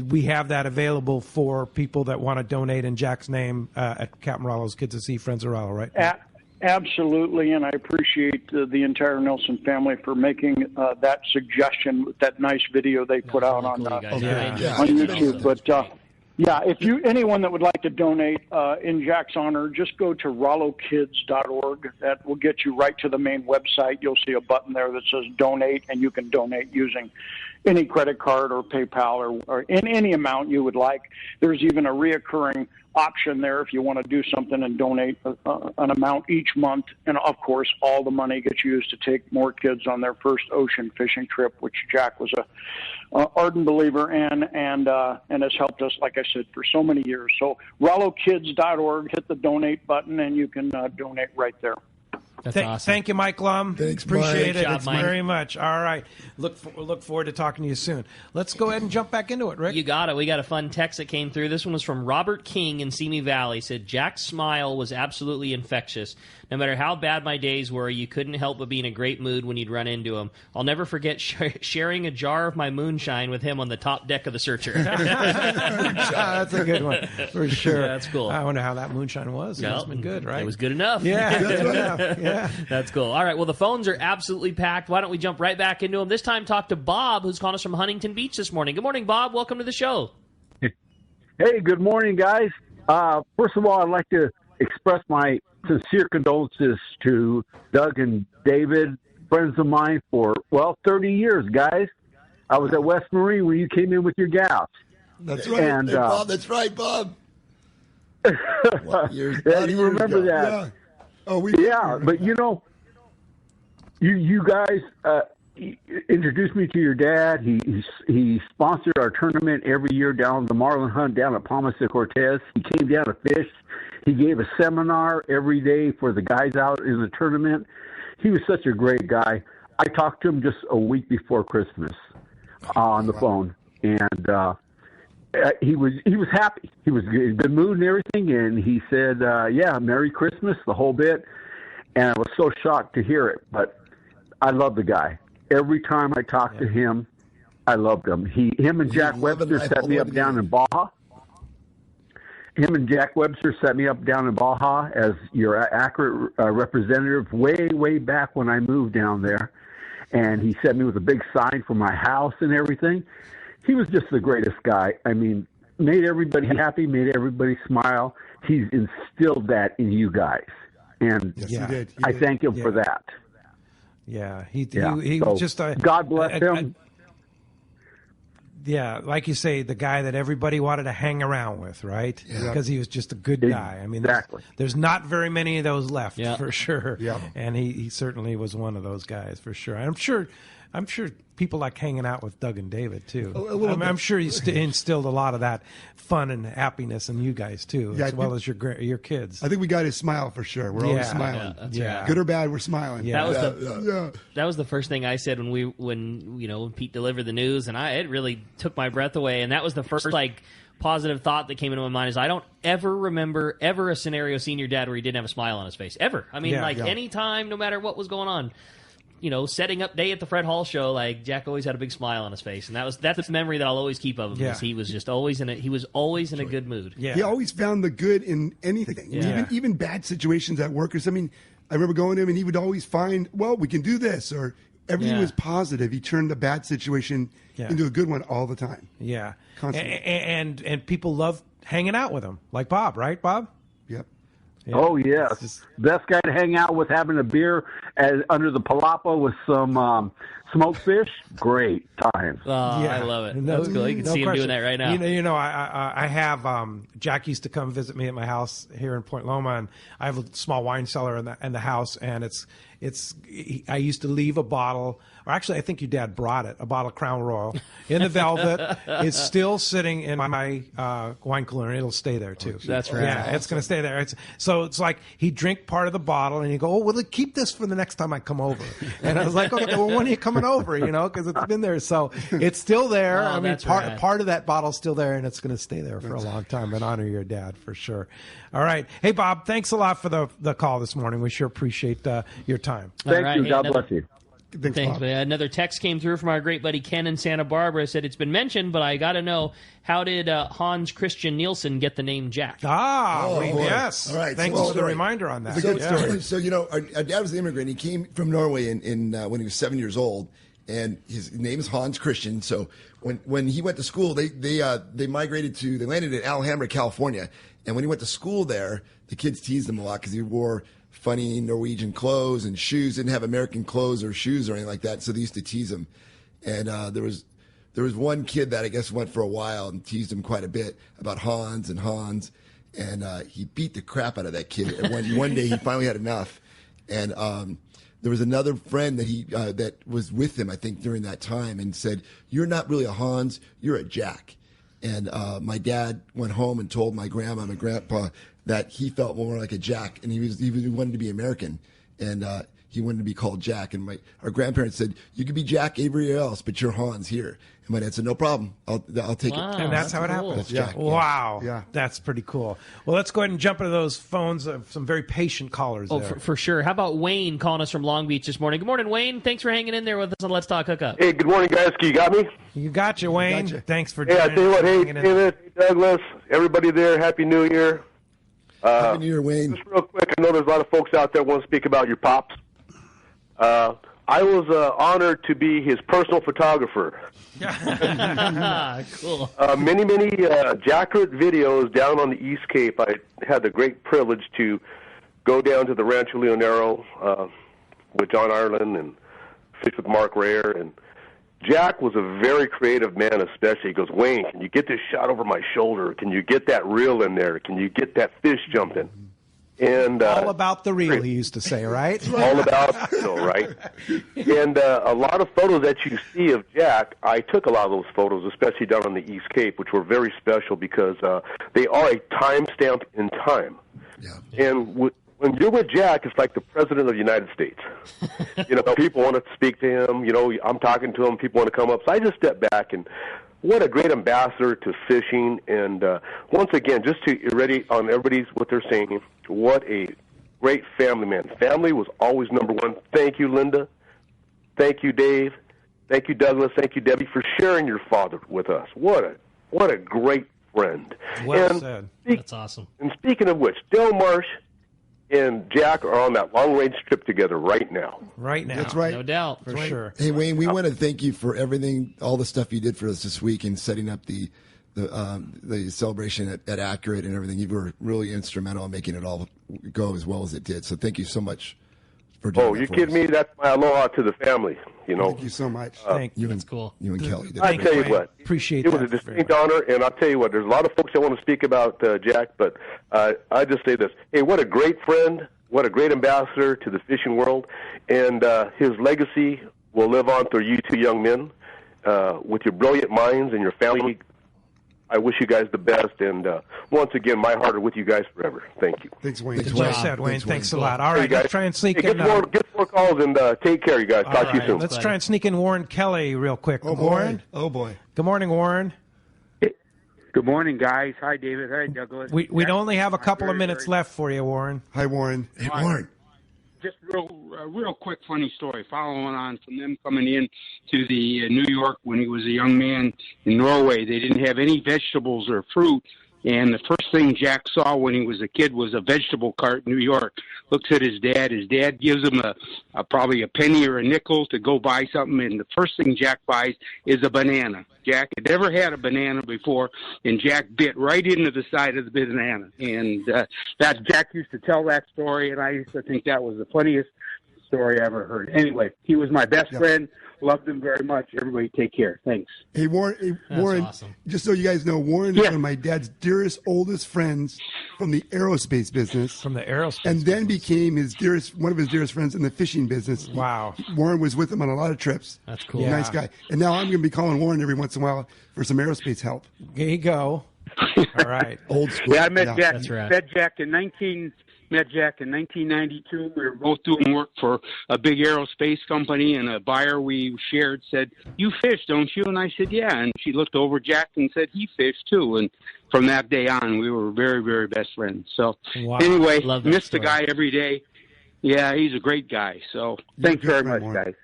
we have that available for people that want to donate in Jack's name at Captain Rollo's Kids to See Friends of Rollo, right? Absolutely, and I appreciate the entire Nilsen family for making that suggestion with that nice video they put out on YouTube. But if anyone that would like to donate in Jack's honor, just go to RolloKids.org. That will get you right to the main website. You'll see a button there that says donate, and you can donate using any credit card or PayPal or in any amount you would like. There's even a reoccurring option there if you want to do something and donate an amount each month. And, of course, all the money gets used to take more kids on their first ocean fishing trip, which Jack was a ardent believer in and has helped us, like I said, for so many years. So RolloKids.org, hit the donate button, and you can donate right there. That's awesome. Thank you, Mike Lum. Thanks, Appreciate it. Good job, Mike. Very much. All right. Look forward to talking to you soon. Let's go ahead and jump back into it, Rick. You got it. We got a fun text that came through. This one was from Robert King in Simi Valley. He said, Jack's smile was absolutely infectious. No matter how bad my days were, you couldn't help but be in a great mood when you'd run into him. I'll never forget sharing a jar of my moonshine with him on the top deck of the Searcher. That's a good one, for sure. Yeah, that's cool. I wonder how that moonshine was. It must have been good, right? It was good enough. Yeah, good enough. Yeah. That's cool. All right, well, the phones are absolutely packed. Why don't we jump right back into them? This time, talk to Bob, who's calling us from Huntington Beach this morning. Good morning, Bob. Welcome to the show. Hey, good morning, guys. First of all, I'd like to express my sincere condolences to Doug and David, friends of mine for, 30 years, guys. I was at West Marine when you came in with your gas. That's right. And, hey, Bob, that's right, Bob. You remember that. Yeah. Oh, but you guys introduced me to your dad. He sponsored our tournament every year down the Marlin Hunt down at Palmas de Cortez. He came down to fish. He gave a seminar every day for the guys out in the tournament. He was such a great guy. I talked to him just a week before Christmas on the phone, and he was happy. He was in a good mood and everything, and he said, Merry Christmas, the whole bit. And I was so shocked to hear it, but I love the guy. Every time I talked to him, I loved him. Him and Jack Webster set me up down in Baja. Him and Jack Webster set me up down in Baja as your accurate representative way back when I moved down there. And he sent me with a big sign for my house and everything. He was just the greatest guy. I mean, made everybody happy, made everybody smile. He's instilled that in you guys. And yes, he did. I thank him for that. Yeah, he was just a... God bless him. Yeah, like you say, the guy that everybody wanted to hang around with, right? Yeah. Because he was just a good guy. I mean, there's not very many of those left, for sure. Yeah. And he certainly was one of those guys, for sure. I'm sure people like hanging out with Doug and David, too. I'm sure he instilled a lot of that fun and happiness in you guys, too, as well as your kids. I think we got his smile for sure. We're always smiling. Yeah. Good or bad, we're smiling. Yeah. That was the first thing I said when Pete delivered the news, and it really took my breath away. And that was the first positive thought that came into my mind is I don't ever remember a scenario seeing your dad where he didn't have a smile on his face ever. I mean, any time, no matter what was going on. Setting up day at the Fred Hall show, Jack always had a big smile on his face, and that's a memory that I'll always keep of him. Because he was just always in a good mood. Yeah. He always found the good in anything, even bad situations at work. I mean, I remember going to him, and he would always find, we can do this, or everything Yeah. was positive. He turned the bad situation into a good one all the time. Yeah. Constantly. And people love hanging out with him, like Bob, right, Bob? Yep. Yeah. Oh, yes. Best guy to hang out with, having a beer under the palapa with some smoked fish. Great times. Oh, I love it. That's cool. You can see him doing that right now. I have Jack used to come visit me at my house here in Point Loma, and I have a small wine cellar in the house, and I used to leave a bottle, or actually I think your dad brought it, a bottle of Crown Royal in the velvet. It's still sitting in my wine cooler, and it'll stay there too. That's right. Yeah, it's going to stay there. So it's like he'd drink part of the bottle, and he'd go, "Oh, well, keep this for the next time I come over." And I was like, "Okay, well, when are you coming over?" Because it's been there. So it's still there. Oh, I mean, that's rad. part of that bottle's still there, and it's going to stay there for a long time and honor your dad for sure. All right. Hey, Bob, thanks a lot for the call this morning. We sure appreciate your time. Thank you. God bless you. Thanks. Another text came through from our great buddy Ken in Santa Barbara. Said, it's been mentioned, but I got to know, how did Hans Christian Nielsen get the name Jack? Yes. All right. Thanks for the reminder on that. It's a good story. So, our dad was an immigrant. He came from Norway in when he was 7 years old, and his name is Hans Christian. So when he went to school, they landed in Alhambra, California. And when he went to school there, the kids teased him a lot because he wore funny Norwegian clothes and shoes, didn't have American clothes or shoes or anything like that. So they used to tease him. And there was one kid that I guess went for a while and teased him quite a bit about Hans. And he beat the crap out of that kid. And one day he finally had enough. And there was another friend that that was with him, I think, during that time, and said, "You're not really a Hans, you're a Jack." And my dad went home and told my grandma and my grandpa that he felt more like a Jack, and he wanted to be American, and he wanted to be called Jack. And our grandparents said, "You could be Jack everywhere else, but you're Hans here." And my dad said, "No problem, I'll take it." And that's how it happens. That's Jack. Wow. Yeah. That's pretty cool. Well, let's go ahead and jump into those phones of some very patient callers Oh, there. for sure. How about Wayne calling us from Long Beach this morning? Good morning, Wayne. Thanks for hanging in there with us on Let's Talk Hookup. Hey, good morning, guys. You got me? You got you, Wayne. Gotcha. Thanks for Hey, I tell you what. Hey, hanging in. David, Douglas, everybody there, Happy New Year. Happy New Year, Wayne. Just real quick, I know there's a lot of folks out there want to speak about your pops. I was honored to be his personal photographer. Cool. Many Jackert videos down on the East Cape. I had the great privilege to go down to the Rancho Leonero with John Ireland and fish with Mark Rayer. And Jack was a very creative man, especially. He goes, "Wayne, can you get this shot over my shoulder? Can you get that reel in there? Can you get that fish jumping?" And all about the reel, he used to say, right? all about, right? And a lot of photos that you see of Jack, I took a lot of those photos, especially down on the East Cape, which were very special because they are a timestamp in time. Yeah. And when you're with Jack, it's like the President of the United States. People want to speak to him. I'm talking to him. People want to come up. So I just step back, and what a great ambassador to fishing. And once again, just to ready on everybody's what they're saying, what a great family man. Family was always number one. Thank you, Linda. Thank you, Dave. Thank you, Douglas. Thank you, Debbie, for sharing your father with us. What a great friend. Well said. That's awesome. And speaking of which, Del Marsh and Jack are on that long-range trip together right now. Right now. That's right. No doubt. For sure. Hey, Wayne, we want to thank you for everything, all the stuff you did for us this week and setting up the celebration at Accurate and everything. You were really instrumental in making it all go as well as it did. So thank you so much for doing that. You for kidding us. me? That's my aloha to the family. Thank you so much. Thank you. That's cool. You and Kelly did. I tell you what, appreciate it was a that distinct honor, and I'll tell you what, there's a lot of folks that want to speak about Jack, but I just say this. Hey, what a great friend, what a great ambassador to the fishing world, and his legacy will live on through you two young men with your brilliant minds and your family. I wish you guys the best, and once again, my heart is with you guys forever. Thank you. Thanks, Wayne. That's what I said, Wayne. Thanks a lot. All right, guys. let's try and sneak Hey, in. get more calls and take care, you guys. Talk to you soon. Let's try and sneak in Warren Kelly real quick. Oh, Warren? boy. Oh, boy. Good morning, Warren. Good morning, guys. Hi, David. Hi, Douglas. We'd only have a couple of minutes left for you, Warren. Hi, Warren. Hey, Warren. Just real quick funny story following on from them coming in to the New York when he was a young man in Norway. They didn't have any vegetables or fruit, And the first thing Jack saw when he was a kid was a vegetable cart in New York. Looks at his dad. His dad gives him probably a penny or a nickel to go buy something. And the first thing Jack buys is a banana. Jack had never had a banana before, and Jack bit right into the side of the banana. And that Jack used to tell that story, and I used to think that was the funniest story I ever heard. Anyway, he was my best friend. Loved him very much. Everybody take care. Thanks. Hey, Warren, awesome. Just so you guys know, Warren is one of my dad's dearest, oldest friends from the aerospace business. From the aerospace and then became one of his dearest friends in the fishing business. Wow. Warren was with him on a lot of trips. That's cool. Nice guy. And now I'm going to be calling Warren every once in a while for some aerospace help. There you go. All right. Old school. Yeah, I met Jack. That's right. Met Jack in 1992. We were both doing work for a big aerospace company, and a buyer we shared said, "You fish, don't you?" And I said, "Yeah." And she looked over Jack and said, "He fished too." And from that day on, we were very, very best friends. So anyway, miss the guy every day. Yeah, he's a great guy. So thanks very much, guys.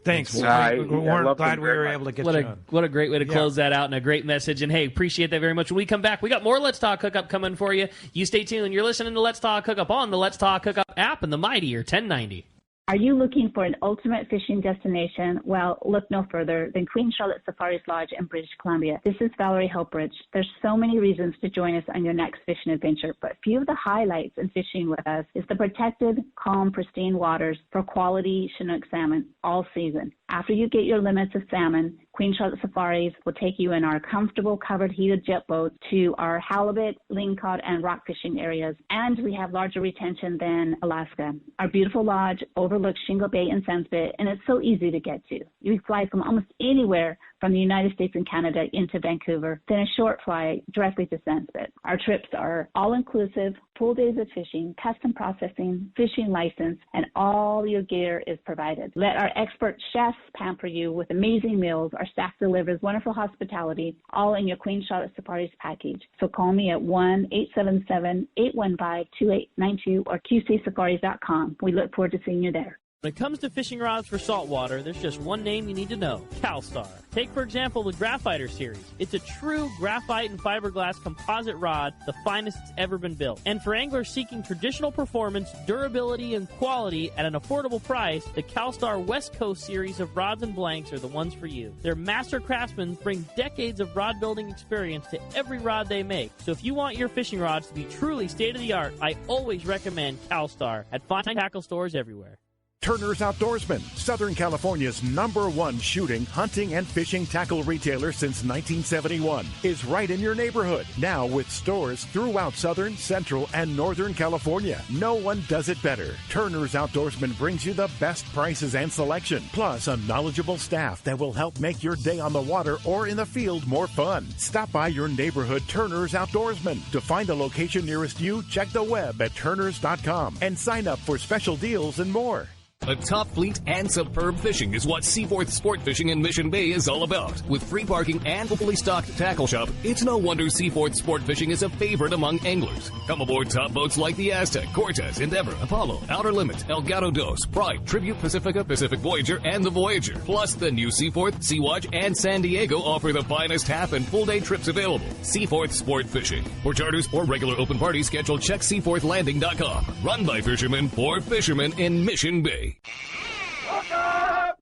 Thanks. Warren, glad we were able to get you on. What a great way to close that out, and a great message. And, hey, appreciate that very much. When we come back, we got more Let's Talk Hookup coming for you. You stay tuned. You're listening to Let's Talk Hookup on the Let's Talk Hookup app and the Mightier 1090. Are you looking for an ultimate fishing destination? Well, look no further than Queen Charlotte Safari's Lodge in British Columbia. This is Valerie Helpridge. There's so many reasons to join us on your next fishing adventure, but a few of the highlights in fishing with us is the protected, calm, pristine waters for quality Chinook salmon all season. After you get your limits of salmon, Queen Charlotte Safaris will take you in our comfortable covered heated jet boats to our halibut, lingcod, and rock fishing areas, and we have larger retention than Alaska. Our beautiful lodge overlooks Shingle Bay and Sandspit, and it's so easy to get to. You fly from almost anywhere from the United States and Canada into Vancouver, then a short flight directly to Sandspit. Our trips are all-inclusive, full days of fishing, custom processing, fishing license, and all your gear is provided. Let our expert chefs pamper you with amazing meals. Our staff delivers wonderful hospitality, all in your Queen Charlotte Safaris package. So call me at 1-877-815-2892 or qcsafaris.com. We look forward to seeing you there. When it comes to fishing rods for saltwater, there's just one name you need to know, CalStar. Take, for example, the Graphiter series. It's a true graphite and fiberglass composite rod, the finest it's ever been built. And for anglers seeking traditional performance, durability, and quality at an affordable price, the CalStar West Coast series of rods and blanks are the ones for you. Their master craftsmen bring decades of rod building experience to every rod they make. So if you want your fishing rods to be truly state-of-the-art, I always recommend CalStar at fine tackle stores everywhere. Turner's Outdoorsman, Southern California's #1 shooting, hunting, and fishing tackle retailer since 1971, is right in your neighborhood. Now with stores throughout Southern, Central, and Northern California. No one does it better. Turner's Outdoorsman brings you the best prices and selection, plus a knowledgeable staff that will help make your day on the water or in the field more fun. Stop by your neighborhood Turner's Outdoorsman. To find a location nearest you, check the web at turners.com and sign up for special deals and more. A top fleet and superb fishing is what Seaforth Sport Fishing in Mission Bay is all about. With free parking and fully stocked tackle shop, it's no wonder Seaforth Sport Fishing is a favorite among anglers. Come aboard top boats like the Aztec, Cortez, Endeavor, Apollo, Outer Limit, El Gato Dos, Pride, Tribute Pacifica, Pacific Voyager, and the Voyager. Plus, the new Seaforth, Sea-Watch, and San Diego offer the finest half and full day trips available. Seaforth Sport Fishing. For charters or regular open party schedule, check seaforthlanding.com. Run by fishermen for fishermen in Mission Bay.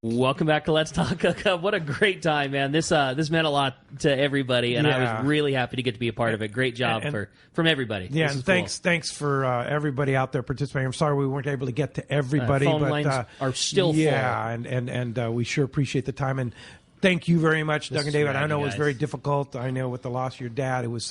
Welcome back to Let's Talk Hookup. What a great time, man. This meant a lot to everybody, and I was really happy to get to be a part of it. Great job from everybody. Yeah, and thanks for everybody out there participating. I'm sorry we weren't able to get to everybody. Phone but lines are still full. Yeah, and we sure appreciate the time. And thank you very much, Doug and David. I know it was very difficult. I know with the loss of your dad, it was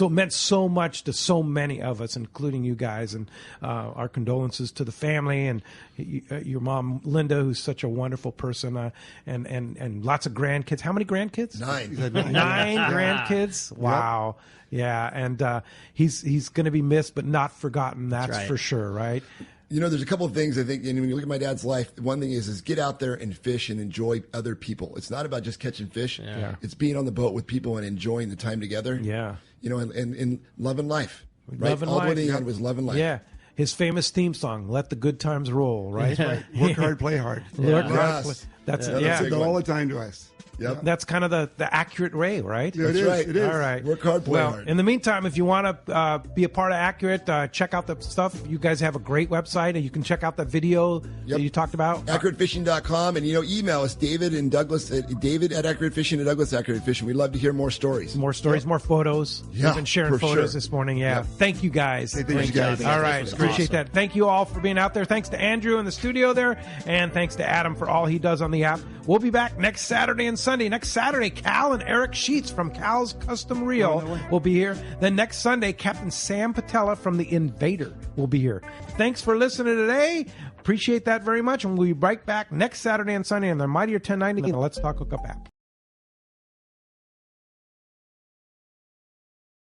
meant so much to so many of us, including you guys, and our condolences to the family and your mom, Linda, who's such a wonderful person, and lots of grandkids. How many grandkids? 9. 9 grandkids. Wow. Yeah, and he's going to be missed, but not forgotten. That's right. For sure, right? You know, there's a couple of things I think, and when you look at my dad's life, one thing is get out there and fish and enjoy other people. It's not about just catching fish. Yeah. It's being on the boat with people and enjoying the time together. Yeah. You know, and loving life. Right? Loving All life. the way had was loving life. Yeah. His famous theme song, "Let the Good Times Roll," right? Right. Work hard, play hard. Work hard, play. That's They say that all the time to us. Yep. That's kind of the accurate way, right? Yeah, That's right. It is. All right. Work hard, play well, hard. in the meantime, if you want to be a part of Accurate, check out the stuff. You guys have a great website, and you can check out the video that you talked about. AccurateFishing.com, and email us, David and Douglas, David at Accurate Fishing and Douglas at Accurate Fishing. We'd love to hear more stories. More stories, more photos. Yeah, We've been sharing for photos sure. this morning. Yeah. Thank you guys. Hey, thank you guys. All right. This was Appreciate awesome. that. Thank you all for being out there. Thanks to Andrew in the studio there, and thanks to Adam for all he does on the app. We'll be back next Saturday and Sunday. Next Saturday, Cal and Eric Sheets from Cal's Custom Reel will be here. Then next Sunday, Captain Sam Patella from The Invader will be here. Thanks for listening today. Appreciate that very much. And we'll be right back next Saturday and Sunday on the Mightier 1090 and the Let's Talk Hookup app.